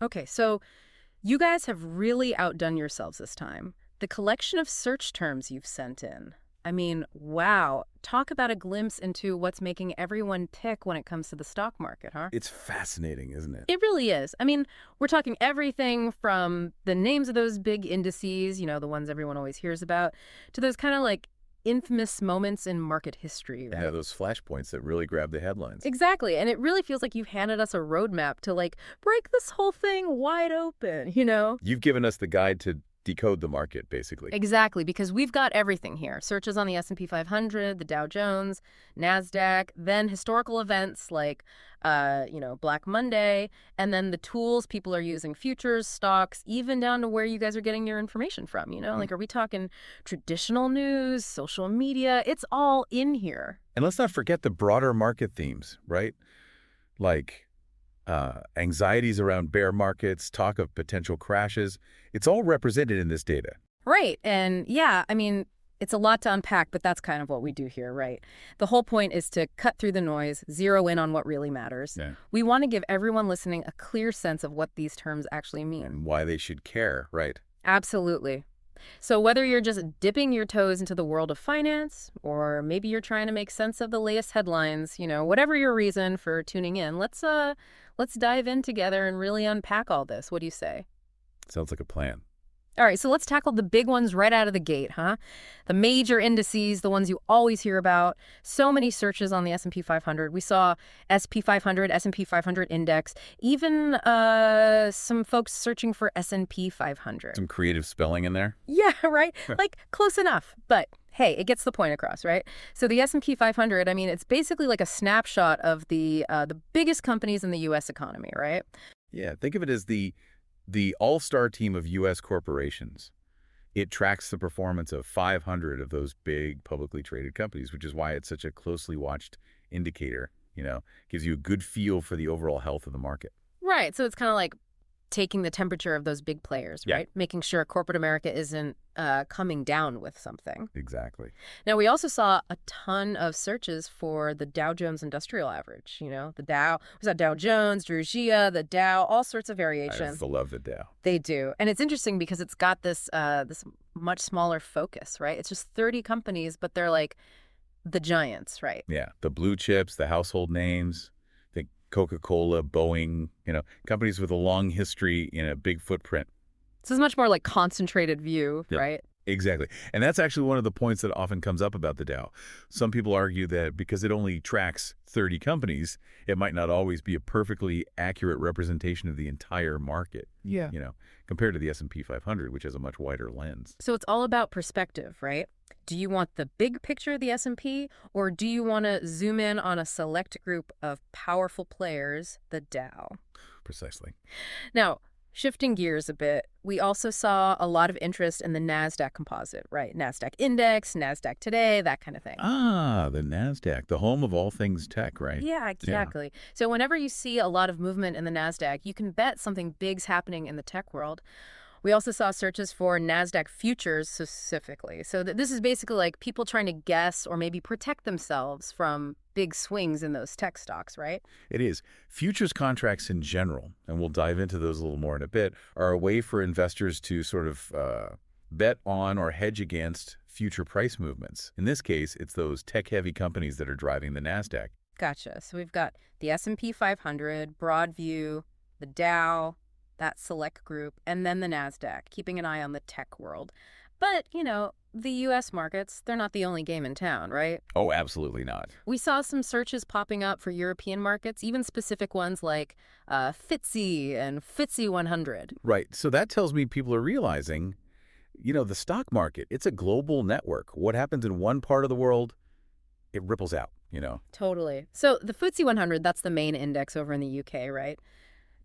Okay, so you guys have really outdone yourselves this time. The collection of search terms you've sent in. I mean, wow. Talk about a glimpse into what's making everyone tick when it comes to the stock market, huh? It's fascinating, isn't it? It really is. I mean, we're talking everything from the names of those big indices, the ones everyone always hears about, to those kind of like infamous moments in market history, Yeah, right? those flashpoints that really grab the headlines. Exactly. And it really feels like you've handed us a roadmap to like break this whole thing wide open? You've given us the guide to decode the market, basically. Exactly, because we've got everything here. Searches on the S&P 500, the Dow Jones, NASDAQ, then historical events like, Black Monday, and then the tools people are using, futures, stocks, even down to where you guys are getting your information from. Mm. Like, are we talking traditional news, social media? It's all in here. And let's not forget the broader market themes, right? Like anxieties around bear markets, talk of potential crashes. It's all represented in this data. Right. And yeah, I mean, it's a lot to unpack, but that's kind of what we do here, right? The whole point is to cut through the noise, zero in on what really matters. Yeah. We want to give everyone listening a clear sense of what these terms actually mean. And why they should care, right? Absolutely. So whether you're just dipping your toes into the world of finance, or maybe you're trying to make sense of the latest headlines, whatever your reason for tuning in, let's dive in together and really unpack all this. What do you say? Sounds like a plan. All right, so let's tackle the big ones right out of the gate, huh? The major indices, the ones you always hear about. So many searches on the S&P 500. We saw SP 500, S&P 500 index, even some folks searching for S&P 500. Some creative spelling in there. Yeah, right? Like, close enough. But hey, it gets the point across, right? So the S&P 500, I mean, it's basically like a snapshot of the biggest companies in the U.S. economy, right? Yeah, think of it as the all-star team of U.S. corporations. It tracks the performance of 500 of those big publicly traded companies, which is why it's such a closely watched indicator, gives you a good feel for the overall health of the market. Right. So it's kind of like taking the temperature of those big players, Yeah. right? Making sure corporate America isn't coming down with something. Exactly. Now, we also saw a ton of searches for the Dow Jones Industrial Average, the Dow. We saw Dow Jones, Drugia, the Dow, all sorts of I variations. love the Dow. They do. And it's interesting because it's got this much smaller focus, right? It's just 30 companies, but they're like the giants, right? Yeah, the blue chips, the household names, think Coca-Cola, Boeing, companies with a long history in a big footprint. So it's much more like concentrated view, Yep. right? Exactly. And that's actually one of the points that often comes up about the Dow. Some people argue that because it only tracks 30 companies, it might not always be a perfectly accurate representation of the entire market. Yeah. Compared to the S&P 500, which has a much wider lens. So it's all about perspective, right? Do you want the big picture of the S&P, or do you want to zoom in on a select group of powerful players, the Dow? Precisely. Now, shifting gears a bit, we also saw a lot of interest in the NASDAQ composite, right? NASDAQ index, NASDAQ today, that kind of thing. Ah, the NASDAQ, the home of all things tech, right? Yeah, exactly. So whenever you see a lot of movement in the NASDAQ, you can bet something big's happening in the tech world. We also saw searches for NASDAQ futures specifically. So this is basically like people trying to guess or maybe protect themselves from big swings in those tech stocks, right? It is. Futures contracts in general, and we'll dive into those a little more in a bit, are a way for investors to sort of bet on or hedge against future price movements. In this case, it's those tech-heavy companies that are driving the NASDAQ. Gotcha. So we've got the S&P 500, broad view, the Dow, that select group, and then the NASDAQ, keeping an eye on the tech world. But, the U.S. markets, they're not the only game in town, right? Oh, absolutely not. We saw some searches popping up for European markets, even specific ones like FTSE and FTSE 100. Right. So that tells me people are realizing, the stock market, it's a global network. What happens in one part of the world, it ripples out, Totally. So the FTSE 100, that's the main index over in the UK, right?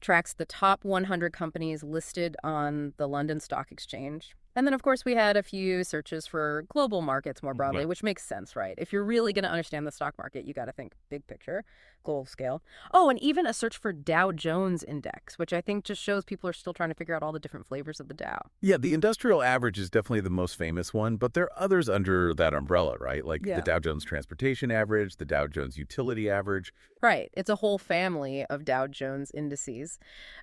Tracks the top 100 companies listed on the London Stock Exchange. And then, of course, we had a few searches for global markets more broadly, Right. which makes sense, right? If you're really going to understand the stock market, you got to think big picture, global scale. Oh, and even a search for Dow Jones Index, which I think just shows people are still trying to figure out all the different flavors of the Dow. Yeah, the industrial average is definitely the most famous one, but there are others under that umbrella, right? Like the Yeah. Dow Jones Transportation Average, the Dow Jones Utility Average. Right. It's a whole family of Dow Jones indices.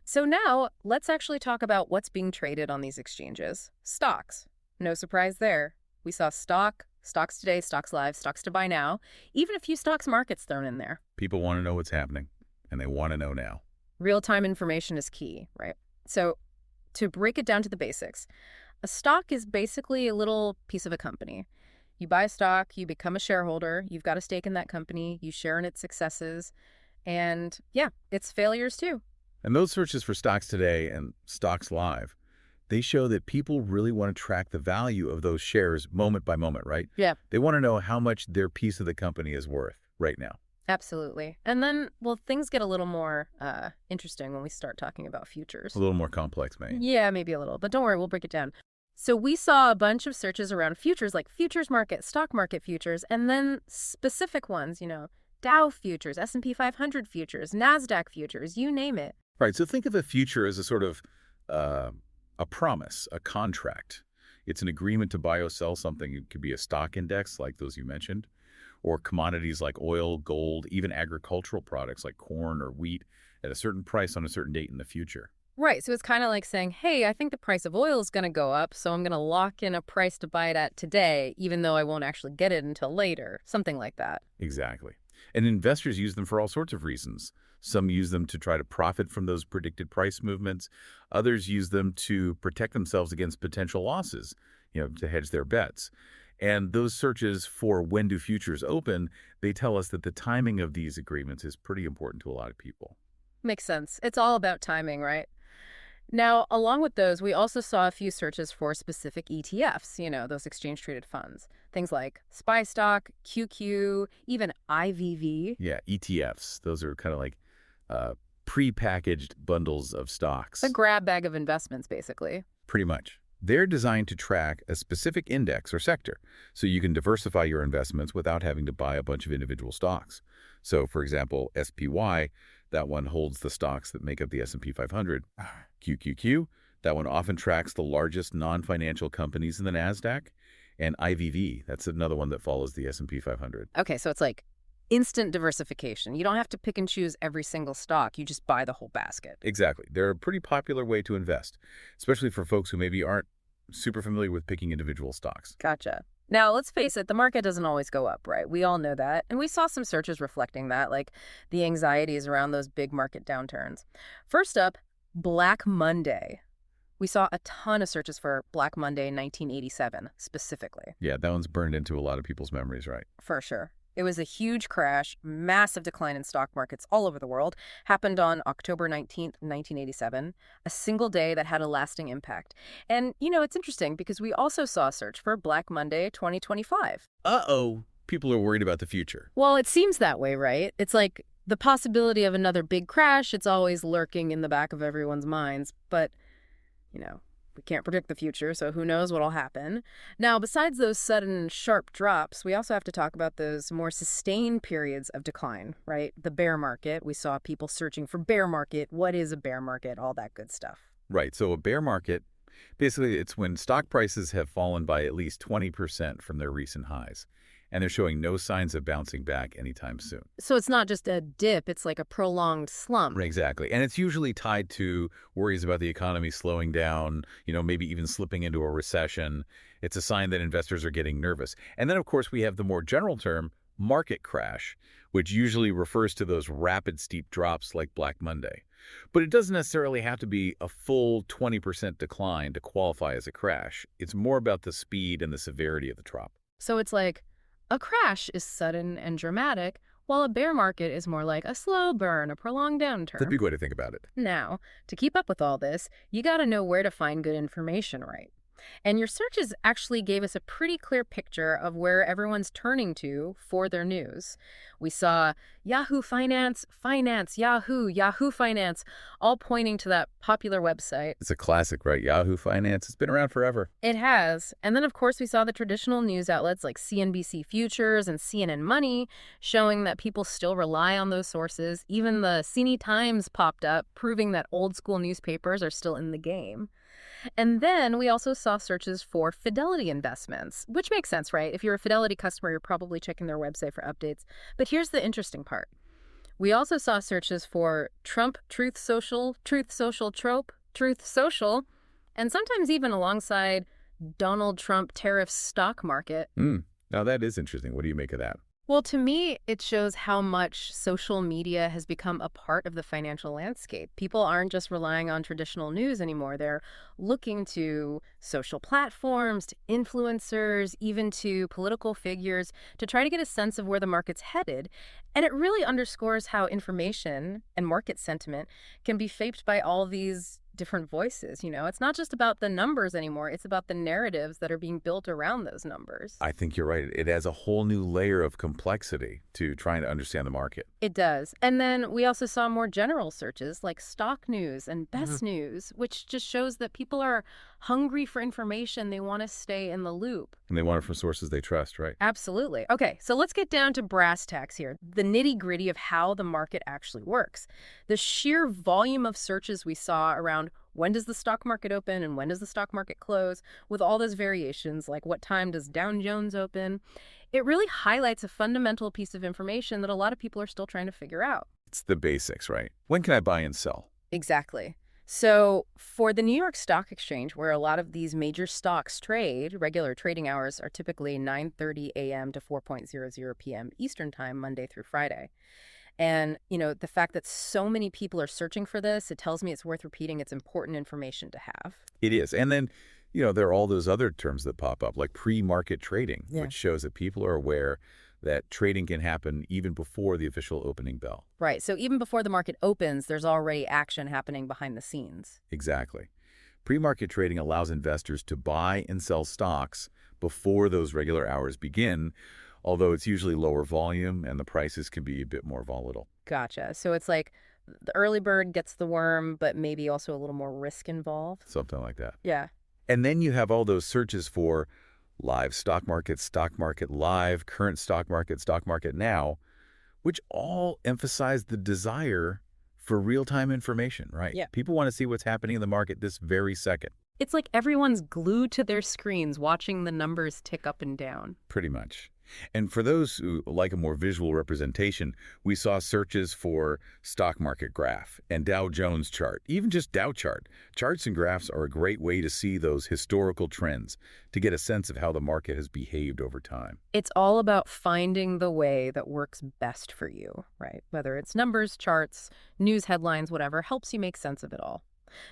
So now let's actually talk about what's being traded on these exchanges. Stocks. No surprise there. We saw stocks today, stocks live, stocks to buy now, even a few stocks markets thrown in there. People want to know what's happening, and they want to know now. Real-time information is key, right? So to break it down to the basics, a stock is basically a little piece of a company. You buy a stock, you become a shareholder, you've got a stake in that company, you share in its successes, and yeah, its failures too. And those searches for stocks today and stocks live, they show that people really want to track the value of those shares moment by moment, right? Yeah, They want to know how much their piece of the company is worth right now. absolutely. And then, well, things get a little more interesting when we start talking about A futures. little more complex, maybe. Yeah, maybe a little, but don't worry, we'll break it down. So we saw a bunch of searches around futures, like futures market, stock market futures, and then specific ones, Dow futures, S&P 500 futures, NASDAQ futures, you name it. Right, so think of a future as a sort of uh, a promise, a contract. It's an agreement to buy or sell something. It could be a stock index like those you mentioned, or commodities like oil, gold, even agricultural products like corn or wheat at a certain price on a certain date in the future. Right, so it's kind of like saying, hey, I think the price of oil is going to go up, so I'm going to lock in a price to buy it at today, even though I won't actually get it until later. Something like that. Exactly. And investors use them for all sorts of reasons. Some use them to try to profit from those predicted price movements. Others use them to protect themselves against potential losses, to hedge their bets. And those searches for when do futures open, they tell us that the timing of these agreements is pretty important to a lot of people. Makes sense. It's all about timing, right? Now, along with those, we also saw a few searches for specific ETFs, those exchange traded funds. Things like SPY stock, QQ, even IVV. Yeah, ETFs, those are kind of like uh, pre-packaged bundles of A stocks, grab bag of investments, basically. pretty much. They're designed to track a specific index or sector, so you can diversify your investments without having to buy a bunch of individual stocks. So, for example, SPY, that one holds the stocks that make up the S&P 500. QQQ, that one often tracks the largest non-financial companies in the NASDAQ. And IVV, that's another one that follows the S&P 500. Okay, so it's like instant diversification. You don't have to pick and choose every single stock. You just buy the whole basket. Exactly. They're a pretty popular way to invest, especially for folks who maybe aren't super familiar with picking individual stocks. Gotcha. Now, let's face it, the market doesn't always go up, right? We all know that. And we saw some searches reflecting that, like the anxieties around those big market downturns. First up, Black Monday. We saw a ton of searches for Black Monday 1987, specifically. Yeah, that one's burned into a lot of people's memories, right? For sure. It was a huge crash, massive decline in stock markets all over the world, happened on October 19th, 1987, a single day that had a lasting impact. And, it's interesting because we also saw a search for Black Monday 2025. Uh-oh. People are worried about the future. Well, it seems that way, right? It's like the possibility of another big crash, it's always lurking in the back of everyone's minds. But, we can't predict the future, so who knows what'll happen. Now, besides those sudden, sharp drops, we also have to talk about those more sustained periods of decline, right? The bear market. We saw people searching for bear market. What is a bear market? All that good stuff. Right, so a bear market, basically it's when stock prices have fallen by at least 20% from their recent highs, and they're showing no signs of bouncing back anytime soon. So it's not just a dip, it's like a prolonged slump. Exactly. And it's usually tied to worries about the economy slowing down, maybe even slipping into a recession. It's a sign that investors are getting nervous. And then, of course, we have the more general term, market crash, which usually refers to those rapid, steep drops like Black Monday. But it doesn't necessarily have to be a full 20% decline to qualify as a crash. It's more about the speed and the severity of the drop. So it's like a crash is sudden and dramatic, while a bear market is more like a slow burn, a prolonged downturn. That's a big way to think about it. Now, to keep up with all this, you got to know where to find good information, right? And your searches actually gave us a pretty clear picture of where everyone's turning to for their news. We saw Yahoo Finance, Finance, Yahoo, Yahoo Finance, all pointing to that popular website. It's a classic, right? Yahoo Finance. It's been around forever. It has. And then, of course, we saw the traditional news outlets like CNBC Futures and CNN Money showing that people still rely on those sources. Even the CNE Times popped up, proving that old school newspapers are still in the game. And then we also saw searches for Fidelity investments, which makes sense, right? If you're a Fidelity customer, you're probably checking their website for updates. But here's the interesting part. We also saw searches for Trump, Truth Social, Trope, Truth Social, and sometimes even alongside Donald Trump tariff stock market. Now that is interesting. What do you make of that? Well, to me, it shows how much social media has become a part of the financial landscape. People aren't just relying on traditional news anymore. They're looking to social platforms, to influencers, even to political figures to try to get a sense of where the market's headed. And it really underscores how information and market sentiment can be shaped by all these different voices. It's not just about the numbers anymore. It's about the narratives that are being built around those numbers. I think you're right. It adds a whole new layer of complexity to trying to understand the market. It does. And then we also saw more general searches like stock news and best news, which just shows that people are hungry for information. They want to stay in the loop. And they want it from sources they trust, right? Absolutely. Okay, so let's get down to brass tacks here, the nitty-gritty of how the market actually works. The sheer volume of searches we saw around when does the stock market open and when does the stock market close, with all those variations, like what time does Dow Jones open, it really highlights a fundamental piece of information that a lot of people are still trying to figure out. It's the basics, right? When can I buy and sell? Exactly. So for the New York Stock Exchange, where a lot of these major stocks trade, regular trading hours are typically 9:30 a.m. to 4:00 p.m. Eastern Time, Monday through Friday. And, the fact that so many people are searching for this, it tells me it's worth repeating. It's important information to have. It is. And then, there are all those other terms that pop up, like pre-market trading, which shows that people are aware that trading can happen even before the official opening bell. Right. So even before the market opens, there's already action happening behind the scenes. Exactly. Pre-market trading allows investors to buy and sell stocks before those regular hours begin, although it's usually lower volume and the prices can be a bit more volatile. Gotcha. So it's like the early bird gets the worm, but maybe also a little more risk involved. Something like that. Yeah. And then you have all those searches for live stock market live, current stock market now, which all emphasize the desire for real-time information, right? Yeah. People want to see what's happening in the market this very second. It's like everyone's glued to their screens watching the numbers tick up and down. Pretty much. And for those who like a more visual representation, we saw searches for stock market graph and Dow Jones chart, even just Dow chart. Charts and graphs are a great way to see those historical trends, to get a sense of how the market has behaved over time. It's all about finding the way that works best for you, right? Whether it's numbers, charts, news headlines, whatever, helps you make sense of it all.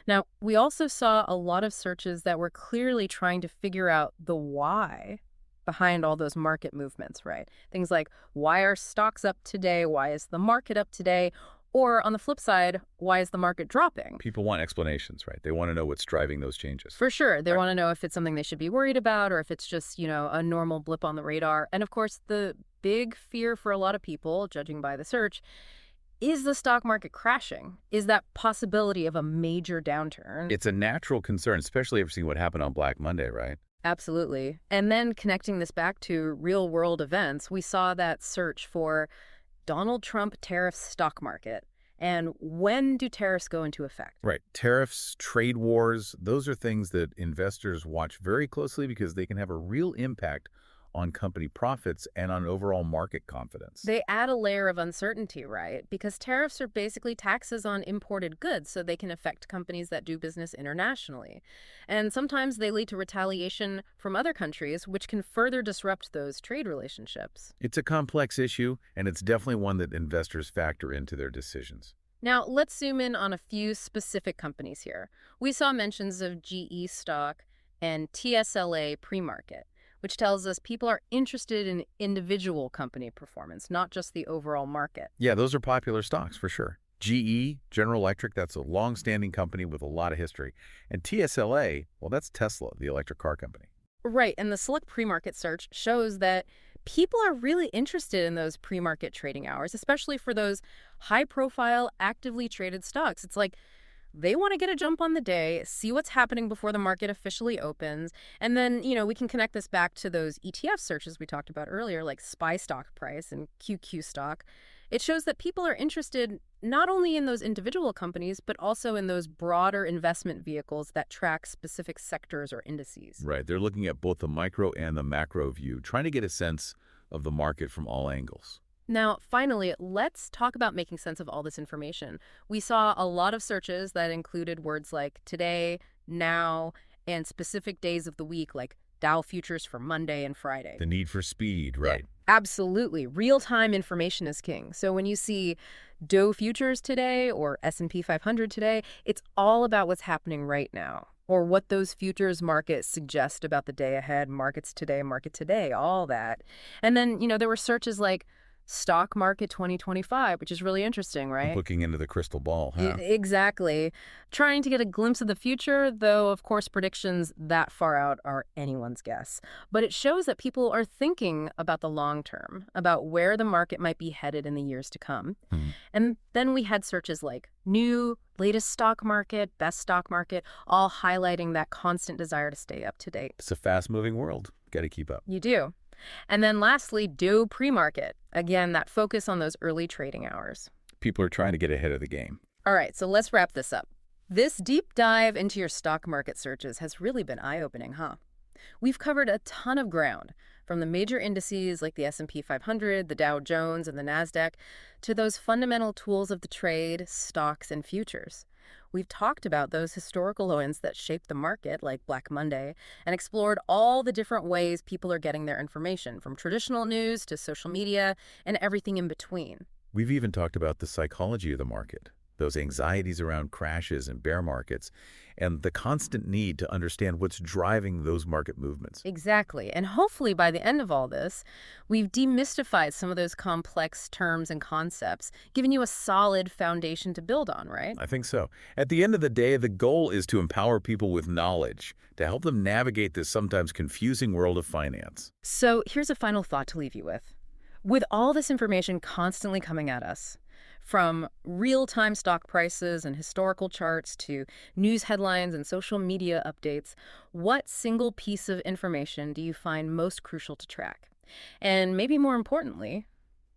Now, we also saw a lot of searches that were clearly trying to figure out the why behind all those market movements, right? Things like, why are stocks up today? Why is the market up today? Or on the flip side, why is the market dropping? People want explanations, right? They want to know what's driving those changes. For sure. They want to know if it's something they should be worried about or if it's just, a normal blip on the radar. And of course, the big fear for a lot of people, judging by the search, is the stock market crashing? Is that possibility of a major downturn? It's a natural concern, especially after seeing what happened on Black Monday, right? Absolutely. And then connecting this back to real-world events, we saw that search for Donald Trump tariff stock market. And when do tariffs go into effect? Right. Tariffs, trade wars, those are things that investors watch very closely because they can have a real impact on company profits and on overall market confidence. They add a layer of uncertainty, right? Because tariffs are basically taxes on imported goods, so they can affect companies that do business internationally. And sometimes they lead to retaliation from other countries, which can further disrupt those trade relationships. It's a complex issue, and it's definitely one that investors factor into their decisions. Now, let's zoom in on a few specific companies here. We saw mentions of GE stock and TSLA pre-market, which tells us people are interested in individual company performance, not just the overall market. Yeah, those are popular stocks for sure. GE, General Electric, that's a long-standing company with a lot of history. And TSLA, well, that's Tesla, the electric car company. Right, and the select pre-market search shows that people are really interested in those pre-market trading hours, especially for those high-profile, actively traded stocks. It's like they want to get a jump on the day, see what's happening before the market officially opens, and then, we can connect this back to those ETF searches we talked about earlier, like SPY stock price and QQ stock. It shows that people are interested not only in those individual companies, but also in those broader investment vehicles that track specific sectors or indices. Right. They're looking at both the micro and the macro view, trying to get a sense of the market from all angles. Now, finally, let's talk about making sense of all this information. We saw a lot of searches that included words like today, now, and specific days of the week like Dow futures for Monday and Friday. The need for speed, right? Yeah, absolutely. Real-time information is king. So when you see Dow futures today or S&P 500 today, it's all about what's happening right now or what those futures markets suggest about the day ahead, market today, all that. And then, there were searches like Stock Market 2025, which is really interesting, right? Looking into the crystal ball, huh? Exactly. Trying to get a glimpse of the future, though, of course, predictions that far out are anyone's guess. But it shows that people are thinking about the long term, about where the market might be headed in the years to come. And then we had searches like new, latest stock market, best stock market, all highlighting that constant desire to stay up to date. It's a fast-moving world. Got to keep up. You do. And then lastly, Dow pre-market. Again, that focus on those early trading hours. People are trying to get ahead of the game. All right, so let's wrap this up. This deep dive into your stock market searches has really been eye-opening, huh? We've covered a ton of ground, from the major indices like the S&P 500, the Dow Jones, and the NASDAQ, to those fundamental tools of the trade, stocks, and futures. We've talked about those historical events that shaped the market, like Black Monday, and explored all the different ways people are getting their information, from traditional news to social media and everything in between. We've even talked about the psychology of the market, those anxieties around crashes and bear markets, and the constant need to understand what's driving those market movements. Exactly. And hopefully by the end of all this, we've demystified some of those complex terms and concepts, giving you a solid foundation to build on, right? I think so. At the end of the day, the goal is to empower people with knowledge, to help them navigate this sometimes confusing world of finance. So here's a final thought to leave you with. With all this information constantly coming at us, from real-time stock prices and historical charts to news headlines and social media updates, what single piece of information do you find most crucial to track? And maybe more importantly,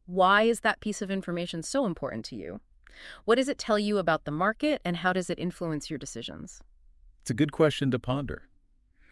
why is that piece of information so important to you? What does it tell you about the market, and how does it influence your decisions? It's a good question to ponder.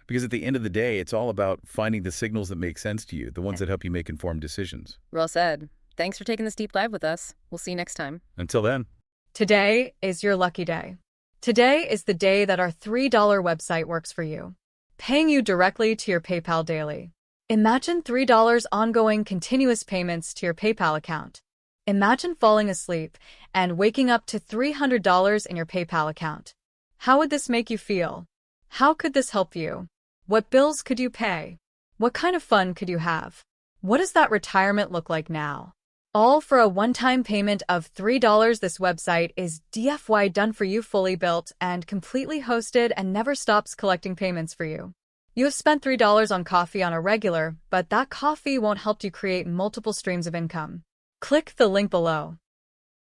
Because at the end of the day, it's all about finding the signals that make sense to you, the ones that help you make informed decisions. Well said. Thanks for taking this deep dive with us. We'll see you next time. Until then. Today is your lucky day. Today is the day that our $3 website works for you, paying you directly to your PayPal daily. Imagine $3 ongoing continuous payments to your PayPal account. Imagine falling asleep and waking up to $300 in your PayPal account. How would this make you feel? How could this help you? What bills could you pay? What kind of fun could you have? What does that retirement look like now? All for a one-time payment of $3. This website is DFY done for you, fully built and completely hosted, and never stops collecting payments for you. You have spent $3 on coffee on a regular, but that coffee won't help you create multiple streams of income. Click the link below.